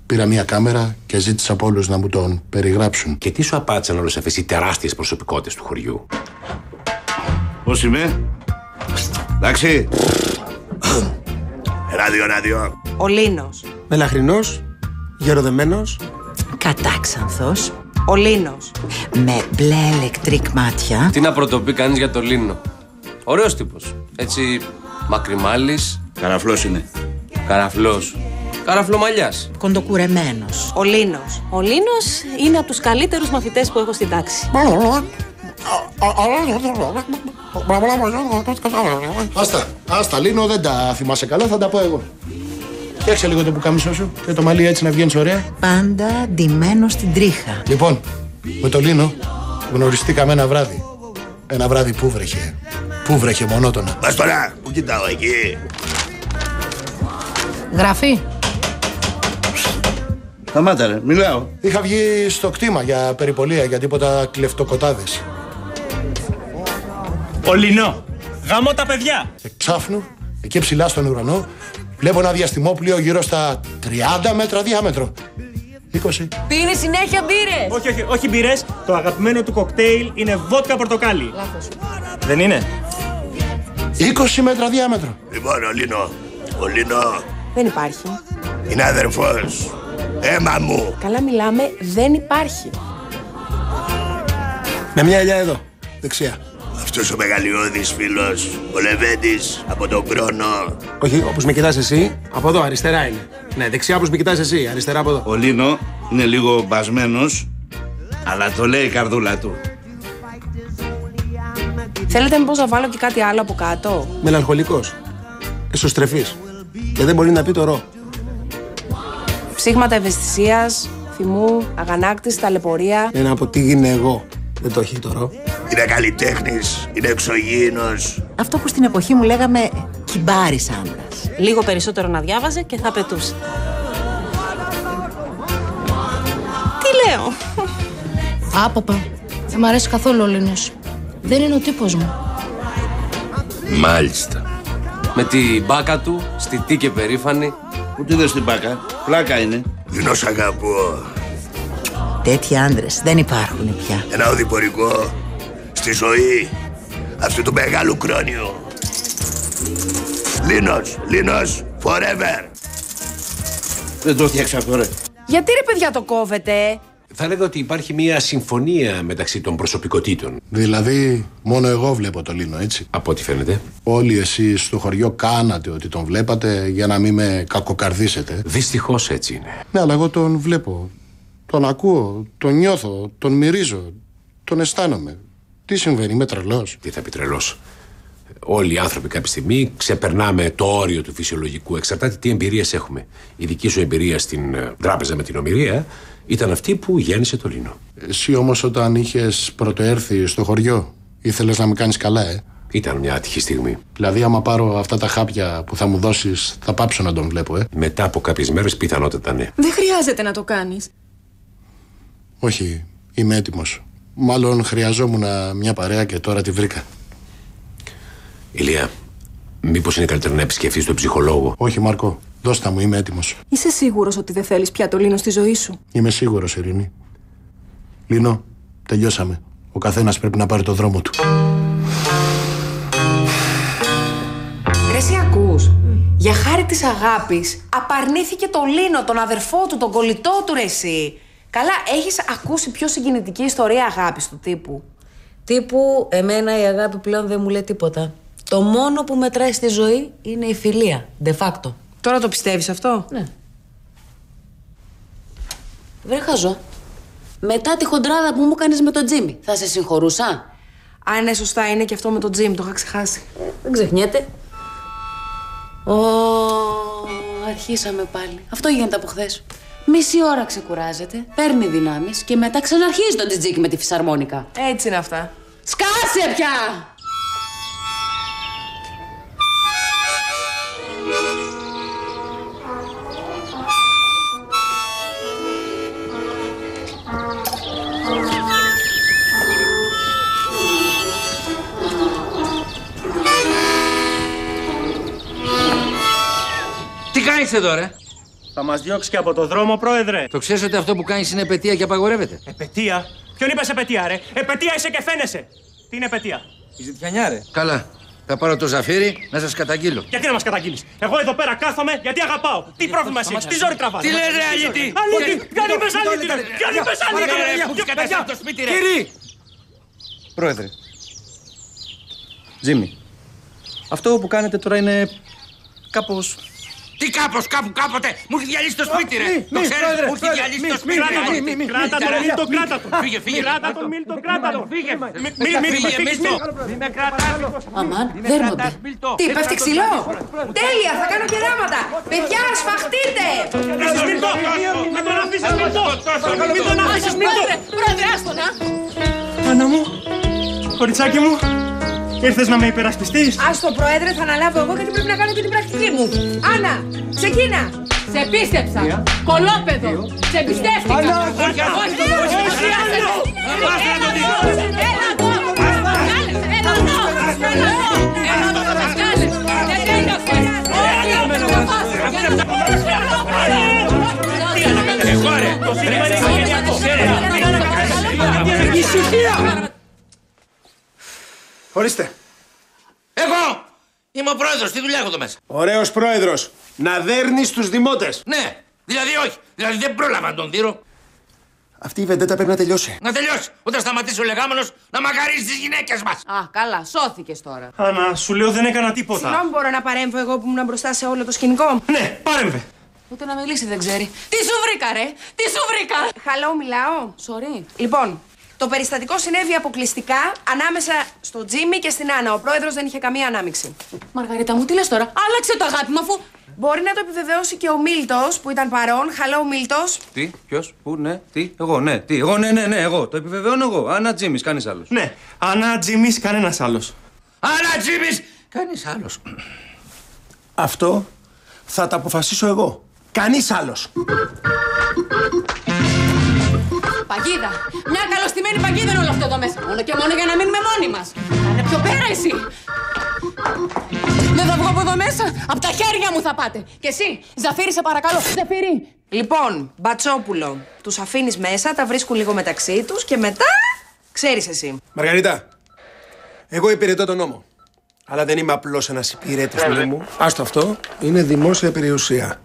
Πήρα μία κάμερα και ζήτησα από όλους να μου τον περιγράψουν. Και τι σου απάντησαν όλες αυτές οι τεράστιες προσωπικότητες του χωριού? Πώς είμαι? Εντάξει. Ράδιο. Ο Λίνος. Μελαχρινός, γεροδεμένος. Κατάξανθος. Ο Λίνος. Με μπλε ηλεκτρικ μάτια. Τι να πρωτοπεί κανείς για το Λίνο? Ωραίος τύπος. Έτσι, μακριμάλης. Καραφλός είναι. Καραφλός. Καραφλομαλιάς. Κοντοκουρεμένος. Ο Λίνος. Ο Λίνος είναι από τους καλύτερους μαθητές που έχω στην τάξη. Άστα, Λίνο, δεν τα θυμάσαι καλά, θα τα πω εγώ. Φτιάξε λίγο το πουκάμισό σου και το μαλλί έτσι να βγαίνεις ωραία. Πάντα ντυμένο στην τρίχα. Λοιπόν, με το Λίνο γνωριστήκαμε ένα βράδυ. Ένα βράδυ που βρέχε. Πού βρέχε μονότονα. Πας τώρα, πού κοιτάω εκεί. Γράφει. Σταμάτα ρε, μιλάω. Είχα βγει στο κτήμα για περιπολία, για τίποτα κλεφτοκοτάδες. Ο Λινό. Γαμώ τα παιδιά. Ξάφνου, εκεί ψηλά στον ουρανό, βλέπω ένα διαστημόπλιο γύρω στα 30 μέτρα διάμετρο. 20. Πίνει συνέχεια μπύρες. Όχι μπύρες. Το αγαπημένο του κοκτέιλ είναι βότκα πορτοκάλι. Λάθος. Δεν είναι? 20 μέτρα διάμετρο. Λοιπόν, ο Λίνο. Δεν υπάρχει. Είναι αδερφός. Έμα μου. Καλά μιλάμε, δεν υπάρχει. Με μια ελιά εδώ, δεξιά. Αυτός ο μεγαλειώδης φίλος, ο Λεβέντης, από τον Κρόνο. Όχι, όπως με κοιτάς εσύ, από εδώ, αριστερά είναι. Ναι, δεξιά όπως με κοιτάς εσύ, αριστερά από εδώ. Ο Λίνο είναι λίγο μπασμένος, αλλά το λέει η καρδούλα του. Θέλετε μήπως να βάλω και κάτι άλλο από κάτω? Μελαγχολικός. Εσωστρεφής. Και δεν μπορεί να πει το ρο. Ψήγματα ευαισθησίας, θυμού, αγανάκτηση, ταλαιπωρία. Ένα από τι είναι εγώ. Δεν το έχει το ρο. Είναι καλλιτέχνης, είναι εξωγήινος. Αυτό που στην εποχή μου λέγαμε κυμπάρης άντρας. Λίγο περισσότερο να διάβαζε και θα πετούσε. Τι λέω? Άπαπα. Δεν μ' αρέσει καθόλου ο Λίνος. Δεν είναι ο τύπος μου. Μάλιστα. Με την μπάκα του, στιτή και περήφανη. Πού τη δες την μπάκα, πλάκα είναι. Λίνο, σ' αγαπώ. Τέτοιοι άντρες δεν υπάρχουν πια. Ένα οδηπορικό στη ζωή αυτού του μεγάλου κρόνιου. Λίνος, forever. Δεν το φτιάξα αυτό, ρε. Γιατί ρε παιδιά το κόβετε? Θα λέγα ότι υπάρχει μια συμφωνία μεταξύ των προσωπικότητων. Δηλαδή, μόνο εγώ βλέπω το Λίνο, έτσι. Από ό,τι φαίνεται. Όλοι εσείς στο χωριό κάνατε ότι τον βλέπατε για να μην με κακοκαρδίσετε. Δυστυχώς έτσι είναι. Ναι, αλλά εγώ τον βλέπω. Τον ακούω, τον νιώθω, τον μυρίζω, τον αισθάνομαι. Τι συμβαίνει, είμαι τρελός? Τι θα πει τρελός? Όλοι οι άνθρωποι κάποια στιγμή ξεπερνάμε το όριο του φυσιολογικού. Εξαρτάται τι εμπειρίες έχουμε. Η δική σου εμπειρία στην τράπεζα με την ομηρία ήταν αυτή που γέννησε το Λίνο. Εσύ όμως όταν είχες πρωτοέρθει στο χωριό, ήθελες να με κάνεις καλά, Ήταν μια άτυχη στιγμή. Δηλαδή, άμα πάρω αυτά τα χάπια που θα μου δώσεις, θα πάψω να τον βλέπω, Μετά από κάποιες μέρες, πιθανότατα ναι. Δεν χρειάζεται να το κάνεις. Όχι, είμαι έτοιμος. Μάλλον χρειαζόμουν μια παρέα και τώρα τη βρήκα. Ηλία, μήπως είναι καλύτερα να επισκεφθείς τον ψυχολόγο? Όχι, Μάρκο. Δώστα μου, είμαι έτοιμος. Είσαι σίγουρος ότι δεν θέλεις πια το Λίνο στη ζωή σου? Είμαι σίγουρος, Ειρήνη. Λίνο, τελειώσαμε. Ο καθένας πρέπει να πάρει το δρόμο του. Ρε εσύ ακούς? Για χάρη της αγάπης απαρνήθηκε το Λίνο, τον αδερφό του, τον κολλητό του, ρε εσύ. Καλά, έχεις ακούσει πιο συγκινητική ιστορία αγάπης του τύπου? Τύπου, εμένα η αγάπη πλέον δεν μου λέει τίποτα. Το μόνο που μετράει στη ζωή είναι η φιλία, de facto. Τώρα το πιστεύεις αυτό? Ναι. Βρε χαζό. Μετά τη χοντράδα που μου κάνεις με τον Τζίμι, θα σε συγχωρούσα? Αν είναι σωστά, είναι και αυτό με τον Τζίμι, το είχα ξεχάσει. Δεν ξεχνιέται. Αρχίσαμε πάλι. Αυτό γίνεται από χθες. Μισή ώρα ξεκουράζεται, παίρνει δυνάμεις και μετά ξαναρχίζει το τζιτζίκι με τη φυσαρμόνικα. Έτσι είναι αυτά. Σκάσε πια! Τι κάνεις εδώ, ρε? Θα μας διώξει και από το δρόμο, πρόεδρε. Το ξέρεις ότι αυτό που κάνεις είναι επετεία και απαγορεύεται? Επετεία? Ποιον είπες επετεία, ρε? Επετεία είσαι και φαίνεσαι. Τι είναι επετεία? Η ζητιανιά, ρε. Καλά. Θα πάρω το Ζαφύρι να σας καταγγείλω. Γιατί να μας καταγγείλεις? Εγώ εδώ πέρα κάθομαι γιατί αγαπάω. Τι πρόβλημα εσύ έχεις? Τι ζόρι τραβάς? Τι λες, ρε, αλήτη? Αλήτη! Ποιον είπες αλήτη, ρε? Ποιον είπες αλήτη, ρε? Κύριε! Πρόεδρε. Τζίμι. Αυτό που κάνετε τώρα είναι κάπως... Τι κάπως, κάπου, κάποτε! Μου έχει διαλύσει το σπίτι, ρε! Το ξέρεις, μου έχει διαλύσει το σπίτι! Κράτα τον, Μίλτο, κράτα τον! Φύγε, φύγε! Κράτα τον, Μίλτο, κράτα τον! Φύγε! Μη με κρατάς! Αμάν, δέρνονται. Τι, πέφτει ξυλό? Τέλεια, θα κάνω κεράματα! Παιδιά, σφαχτείτε! Αφήσεις Μίλτο! Μην τον αφήσεις Μίλτο! Μην τον αφήσεις Μίλτο! Πρόεδρε, άστονα! Άννα μου, κοριτσάκι μου, ήρθες να με υπερασπιστείς? Άστο, Πρόεδρε, θα αναλάβω εγώ γιατί πρέπει να κάνω και την πρακτική μου. Άννα, ξεκίνα! Σε πίστεψα! Κολόπεδο! Σε εμπιστεύτηκα! Άννα, όχι, έλα εδώ! Έλα εδώ θα μας κάλες! Δεν τέλειωσες! Εγώ, ρε! Το σύντημα είναι οικογενειακό! Ησυχία! Ορίστε. Εγώ! Είμαι ο πρόεδρος, τι δουλειά έχω εδώ μέσα? Ωραίος πρόεδρος. Να δέρνεις τους δημότες. Ναι, δηλαδή όχι. Δηλαδή δεν πρόλαβα να τον δείρω. Αυτή η βεντέτα πρέπει να τελειώσει. Να τελειώσει. Όταν σταματήσει ο λεγάμενος να μακαρίζει τις γυναίκες μας. Α, καλά, σώθηκες τώρα. Άννα, σου λέω δεν έκανα τίποτα. Συγγνώμη, μπορώ να παρέμβω εγώ που ήμουν μπροστά σε όλο το σκηνικό? Ναι, πάρεμβε. Ούτε να μιλήσει δεν ξέρει. Τι σου βρήκα, ρε! Τι σου βρήκα! Χαλό, μιλάω. Sorry. Λοιπόν, το περιστατικό συνέβη αποκλειστικά ανάμεσα στο Τζίμι και στην Άννα. Ο πρόεδρος δεν είχε καμία ανάμειξη. Μαργαρίτα μου, τι λες τώρα? Άλλαξε το αγάπη μου αφού... Μπορεί να το επιβεβαιώσει και ο Μίλτος που ήταν παρόν. Χαλό, Μίλτος. Τι, ποιος, πού, ναι, τι, εγώ, ναι, τι, εγώ, ναι, εγώ. Το επιβεβαιώνω εγώ. Άννα Τζίμις, κανείς άλλος. Ναι, Άννα Τζίμις, κανένας άλλος. Άννα Τζίμις, κανείς άλλος. Αυτό θα τα αποφασίσω εγώ. Κανείς άλλος. Παγίδα! Μια καλωστημένη παγίδα είναι όλο αυτό εδώ μέσα. Μόνο και μόνο για να μείνουμε μόνοι μας. Κάνε πιο πέρα εσύ. Δεν θα βγω από εδώ μέσα. Απ' τα χέρια μου θα πάτε. Και εσύ, Ζαφύρι, σε παρακαλώ. Ζαφύρι. Λοιπόν, Μπατσόπουλο, τους αφήνεις μέσα, τα βρίσκουν λίγο μεταξύ τους και μετά ξέρεις εσύ. Μαργαρίτα, εγώ υπηρετώ τον νόμο. Αλλά δεν είμαι απλώς ένας υπηρέτης του νόμου. Άστο αυτό, είναι δημόσια περιουσία.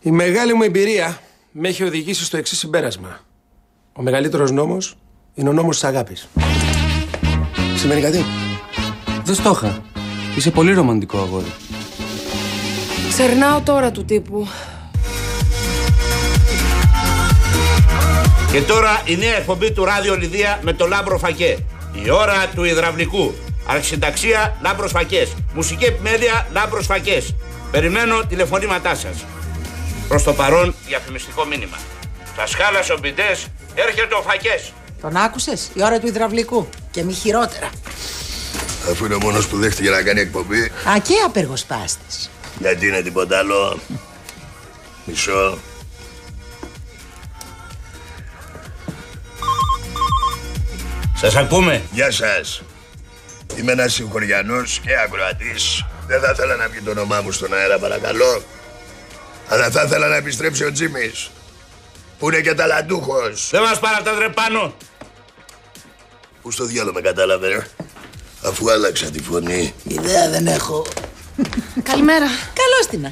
Η μεγάλη μου εμπειρία με έχει οδηγήσει στο εξής συμπέρασμα. Ο μεγαλύτερος νόμος είναι ο νόμος της αγάπης. Σημαίνει κάτι? Δεν στο είχα. Είσαι πολύ ρομαντικό αγόρι. Ξερνάω τώρα του τύπου. Και τώρα η νέα εκπομπή του Ράδιο Λιδία με το Λάμπρο Φακέ. Η ώρα του υδραυλικού. Αρχισυνταξία Λάμπρος Φακές. Μουσική επιμέλεια Λάμπρος Φακές. Περιμένω τηλεφωνήματά σας. Προς το παρόν διαφημιστικό μήνυμα. Σας χάλασε ο μπιντές, έρχεται ο Φακές. Τον άκουσες? Η ώρα του υδραυλικού. Και μη χειρότερα. Αφού είναι ο μόνος που δέχτηκε να κάνει εκπομπή. Α, και απεργοσπάστης. Γιατί είναι τίποτα άλλο? Μισό. Σας ακούμε. Γεια σας. Είμαι ένας συγχωριανός και ακροατής. Δεν θα ήθελα να βγει το όνομά μου στον αέρα, παρακαλώ. Αλλά θα ήθελα να επιστρέψει ο Τζίμις, που είναι και ταλαντούχος. Δεν μας πάρατε ρε πάνω. Πού στο διάλογο με κατάλαβε, αφού άλλαξα τη φωνή. Ιδέα δεν έχω. Καλημέρα. Καλώς την.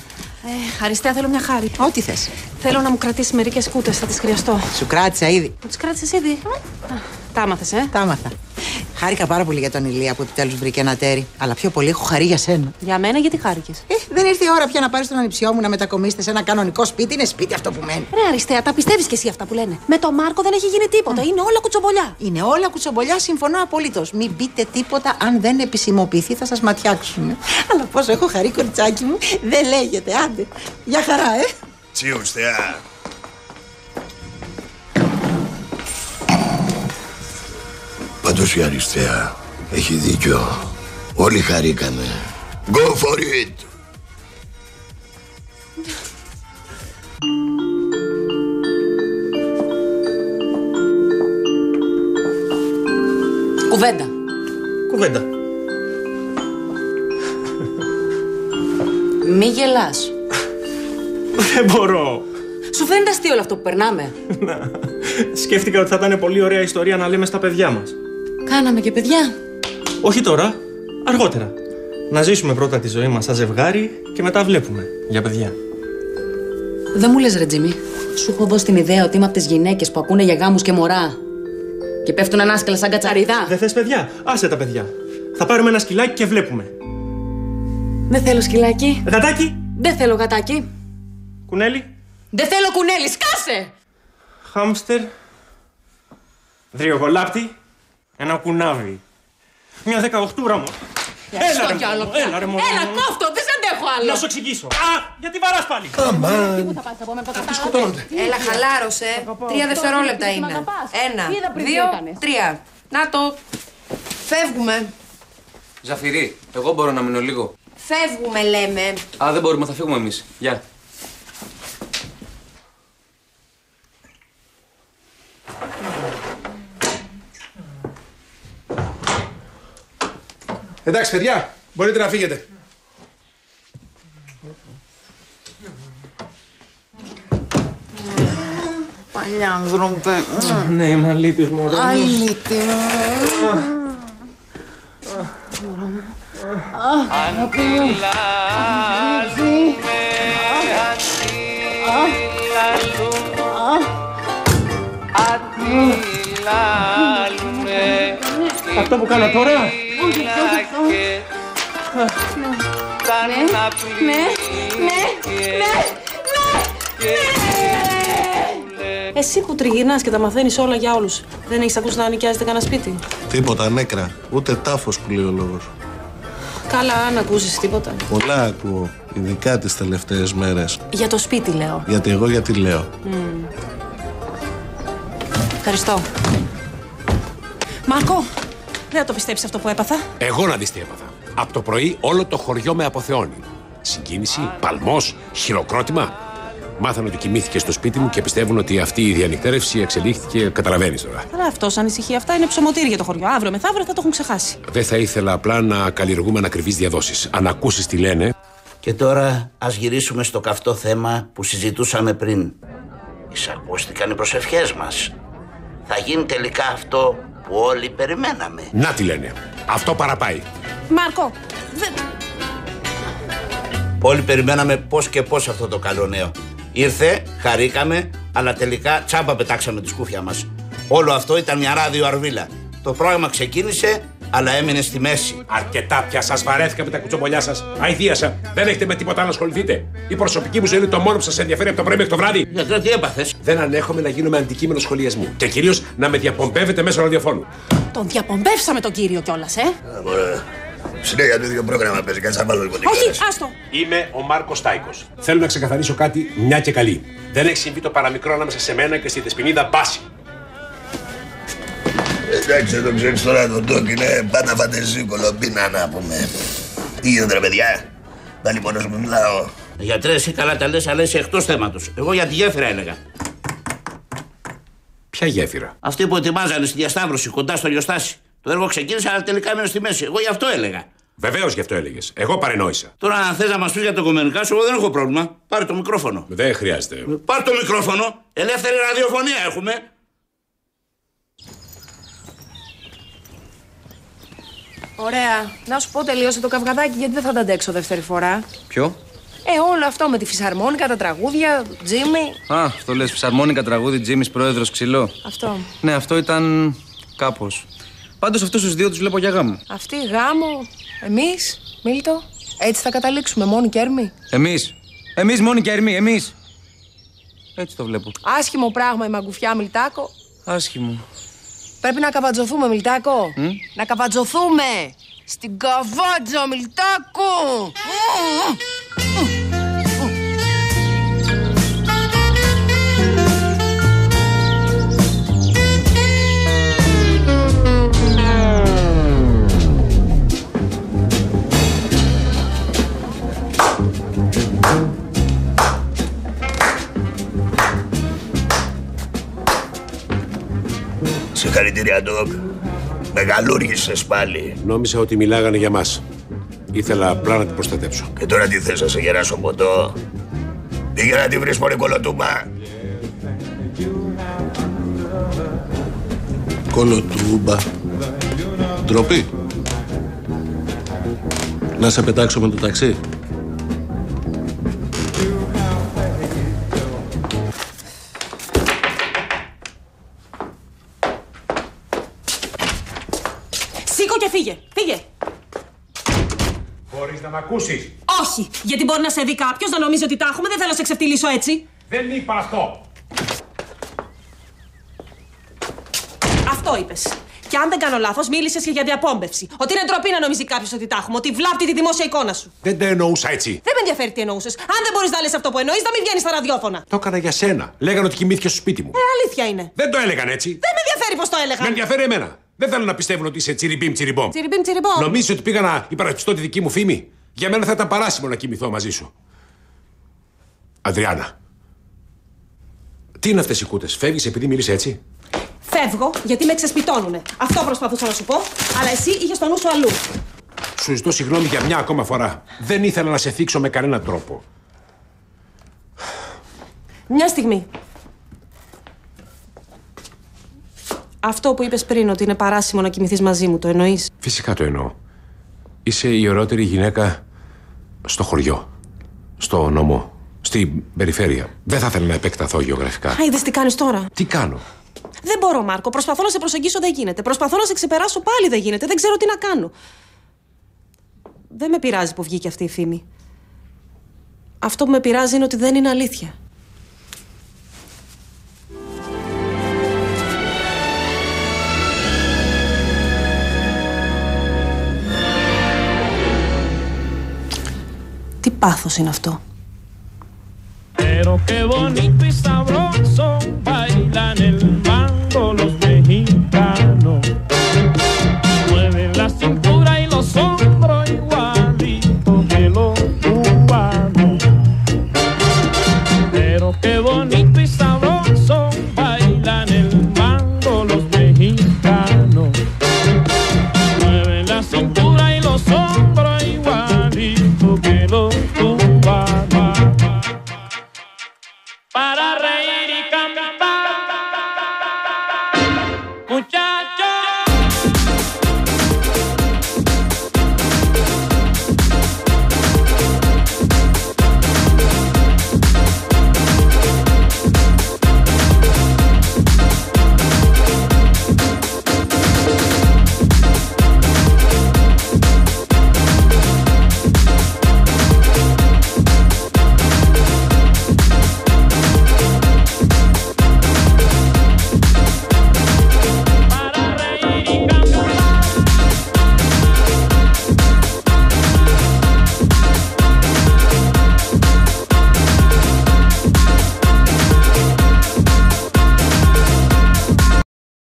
Αριστεία, θέλω μια χάρη. Ό,τι θες. Θέλω να μου κρατήσει μερικές κούτες, θα τις χρειαστώ. Σου κράτησα ήδη. Μου τις κράτησες ήδη. Τα άμαθες, Τα άμαθα. Χάρηκα πάρα πολύ για τον Ηλία που επιτέλους βρήκε ένα τέρι. Αλλά πιο πολύ έχω χαρεί για σένα. Για μένα, γιατί χάρηκες? Δεν ήρθε η ώρα πια να πάρεις τον ανιψιό μου να μετακομίσετε σε ένα κανονικό σπίτι. Είναι σπίτι αυτό που μένει. Ρε Αριστεία, τα πιστεύεις κι εσύ αυτά που λένε? Με τον Μάρκο δεν έχει γίνει τίποτα. Είναι όλα κουτσομπολιά. Είναι όλα κουτσομπολιά, συμφωνώ απολύτως. Μην πείτε τίποτα αν δεν επισημοποιηθεί, θα σας ματιάξουν. Αλλά πόσο έχω χαρεί, κοριτσάκι μου, δεν λέγεται. Άντε. Για χαρά, Τσίους, θεά. Πάντως η Αριστεία έχει δίκιο. Όλοι χαρήκαμε. Go for it! Κουβέντα. Μη γελάς. Δεν μπορώ. Σου φαίνεται αστείο όλο αυτό που περνάμε? Σκέφτηκα ότι θα ήταν πολύ ωραία ιστορία να λέμε στα παιδιά μας. Κάναμε και παιδιά. Όχι τώρα, αργότερα. Να ζήσουμε πρώτα τη ζωή μας σαν ζευγάρι και μετά βλέπουμε για παιδιά. Δεν μου λες ρε Τζίμι, σου έχω δώσει την ιδέα ότι είμαι από τις γυναίκες που ακούνε για γάμους και μωρά και πέφτουν ανάσκελα σαν κατσαριδά. Δεν θες παιδιά? Άσε τα παιδιά. Θα πάρουμε ένα σκυλάκι και βλέπουμε. Δεν θέλω σκυλάκι. Γατάκι. Δεν θέλω γατάκι. Κουνέλι. Δεν θέλω κουνέλι, σκάσε! Χάμστερ. Δριογολάπτη. Ένα κουνάβι. Μια 18ούρα μου. Έλα ρε μόνο. Έλα κόφτω, δεν σε αντέχω άλλο. Να σου εξηγήσω. Γιατί βαράς πάλι. Αυτοί σκοτώνονται. Έλα, χαλάρωσε. 3 δευτερόλεπτα είναι. 1, 2, 3. Να το. Φεύγουμε. Ζαφυρί, εγώ μπορώ να μείνω λίγο. Φεύγουμε, λέμε. Α, δεν μπορούμε, θα φύγουμε εμείς. Γεια. Εντάξει, παιδιά, μπορείτε να φύγετε. Παλιάνθρωπε. Ναι, είμαι αλήτης μου. Αλήτη μου. Αυτό που κάνω τώρα. Εσύ που τριγυρνάς και τα μαθαίνεις όλα για όλους, δεν έχεις ακούσει να νοικιάζεται κανένα σπίτι? Τίποτα, νέκρα. Ούτε τάφος που λέει ο λόγος. Καλά, αν ακούσεις τίποτα. Πολλά ακούω, ειδικά τις τελευταίες μέρες. Για το σπίτι λέω. Γιατί εγώ γιατί λέω. Ευχαριστώ. Μάρκο, δεν θα το πιστέψεις αυτό που έπαθα. Εγώ να δεις τι έπαθα. Από το πρωί όλο το χωριό με αποθεώνει. Συγκίνηση, παλμός, χειροκρότημα. Μάθανε ότι κοιμήθηκε στο σπίτι μου και πιστεύουν ότι αυτή η διανυκτέρευση εξελίχθηκε. Καταλαβαίνεις τώρα. Καλά, αυτός ανησυχεί. Αυτά είναι ψωμοτήρι για το χωριό. Αύριο μεθαύριο θα το έχουν ξεχάσει. Δεν θα ήθελα απλά να καλλιεργούμε ανακριβείς διαδόσεις. Αν ακούσεις τι λένε. Και τώρα ας γυρίσουμε στο καυτό θέμα που συζητούσαμε πριν. Εισακούστηκαν οι προσευχές μας. Θα γίνει τελικά αυτό που όλοι περιμέναμε. Να τι λένε. Αυτό παραπάει. Μάρκο, Όλοι περιμέναμε πώς και πώς αυτό το καλό νέο. Ήρθε, χαρήκαμε, αλλά τελικά τσάμπα πετάξαμε τη σκούφια μας. Όλο αυτό ήταν μια ράδιο αρβίλα. Το πρόγραμμα ξεκίνησε, αλλά έμεινε στη μέση. Αρκετά πια, σας βαρέθηκα με τα κουτσομπολιά σας. Αηδίασα. Δεν έχετε με τίποτα να ασχοληθείτε. Η προσωπική μου ζωή είναι το μόνο που σας ενδιαφέρει από το πρωί μέχρι το βράδυ. Γιατί τι έπαθες? Δεν ανέχομαι να γίνομαι αντικείμενο σχολιασμού. Και κυρίως να με διαπομπεύετε μέσω ραδιοφώνου. τον διαπομπεύσαμε τον κύριο κιόλας, Συνέχεια το ίδιο πρόγραμμα παίζει, κάτσε να βάλω λοιπόν. Όχι, άστο. Είμαι ο Μάρκος Στάικος. Θέλω να ξεκαθαρίσω κάτι μια και καλή. Δεν έχει συμβεί το παραμικρό ανάμεσα σε μένα και στη Δεσποινίδα Μπάση. Εντάξει, δεν το ξέρεις τώρα, τον Τόκ είναι πάντα φαντεζή κολομπίνα να πούμε. Τι γίνεται ρε παιδιά, πάλι μόνος μου μιλάω. Γιατρέ, εσύ καλά τα λες, αλλά είσαι εκτός θέματος. Εγώ για τη γέφυρα έλεγα. Ποια γέφυρα? Αυτή που ετοιμάζανε στη διασταύρωση κοντά στο Λιοστάσι. Το έργο ξεκίνησε, αλλά τελικά έμεινε στη μέση. Εγώ γι' αυτό έλεγα. Βεβαίως γι' αυτό έλεγες. Εγώ παρενόησα. Τώρα, αν θες να μας πεις για το κομμενικά σου, εγώ δεν έχω πρόβλημα. Πάρε το μικρόφωνο. Δεν χρειάζεται. Πάρε το μικρόφωνο. Ελεύθερη ραδιοφωνία έχουμε. Ωραία. Να σου πω, τελείωσε το καυγαδάκι, γιατί δεν θα τα αντέξω δεύτερη φορά. Ποιο? Όλο αυτό με τη φυσαρμόνικα, τα τραγούδια, Τζίμι. Α, αυτό λες φυσαρμόνικα, τραγούδι, Τζίμις, πρόεδρος, ξυλό. Αυτό. Ναι, αυτό ήταν κάπως. Πάντως αυτούς τους δύο τους βλέπω για γάμο. Αυτή γάμο. Εμείς, Μίλτο, έτσι θα καταλήξουμε, μόνοι και έρμοι. Εμείς μόνοι και έρμοι, εμείς. Έτσι το βλέπω. Άσχημο πράγμα η μαγκουφιά, Μιλτάκο. Άσχημο. Πρέπει να καβατζωθούμε, Μιλτάκο. Να καβατζωθούμε. Στην καβάτζα, Μιλτάκο. Συγχαρητήρια, Ντοκ. Μεγαλούργησες πάλι. Νόμιζα ότι μιλάγανε για μας. Ήθελα απλά να την προστατέψω. Και τώρα τι θες, να σε γεράσω ποτό? Πήγε να τη βρεις, μωρέ κολοτούμπα. Κολοτούμπα. Ντροπή. Να σε πετάξω με το ταξί. Σήκω και φύγε. Φύγε. Μπορείς να μ' ακούσεις? Όχι, γιατί μπορεί να σε δει κάποιος να νομίζει ότι τα έχουμε. Δεν θέλω να σε ξεφτυλίσω έτσι. Δεν είπα αυτό. Αυτό είπες. Και αν δεν κάνω λάθος, μίλησες και για διαπόμπευση. Ότι είναι ντροπή να νομίζει κάποιος ότι τα έχουμε. Ότι βλάπτει τη δημόσια εικόνα σου. Δεν τα εννοούσα έτσι. Δεν με ενδιαφέρει τι εννοούσες. Αν δεν μπορείς να λες αυτό που εννοείς, να μην βγαίνεις στα ραδιόφωνα. Το έκανα για σένα. Λέγανε ότι κοιμήθηκε στο σπίτι μου. Αλήθεια είναι. Δεν το έλεγαν έτσι. Δεν με ενδιαφέρει πώς το έλεγαν. Με ενδιαφέρει εμένα. Δεν θέλω να πιστεύουν ότι είσαι τσιριμπίμ τσιριμπόμ. Τσιριμπίμ τσιριμπόμ. Νομίζεις ότι πήγα να υπερασπιστώ τη δική μου φήμη? Για μένα θα ήταν παράσιμο να κοιμηθώ μαζί σου. Ανδριάνα. Τι είναι αυτές οι κούτες? Φεύγεις επειδή μίλησε έτσι? Φεύγω γιατί με ξεσπιτώνουνε. Αυτό προσπαθούσα να σου πω, αλλά εσύ είχες το νου σου αλλού. Σου ζητώ συγγνώμη για μια ακόμα φορά. Δεν ήθελα να σε θίξω με κανέναν τρόπο. Μια στιγμή. Αυτό που είπες πριν, ότι είναι παράσιμο να κοιμηθείς μαζί μου, το εννοείς? Φυσικά το εννοώ. Είσαι η ωραιότερη γυναίκα στο χωριό, στο νομό, στην περιφέρεια. Δεν θα ήθελα να επεκταθώ γεωγραφικά. Είδες τι κάνεις τώρα? Τι κάνω? Δεν μπορώ, Μάρκο. Προσπαθώ να σε προσεγγίσω, δεν γίνεται. Προσπαθώ να σε ξεπεράσω, πάλι δεν γίνεται. Δεν ξέρω τι να κάνω. Δεν με πειράζει που βγήκε αυτή η φήμη. Αυτό που με πειράζει είναι ότι δεν είναι αλήθεια. Τι πάθος είναι αυτό?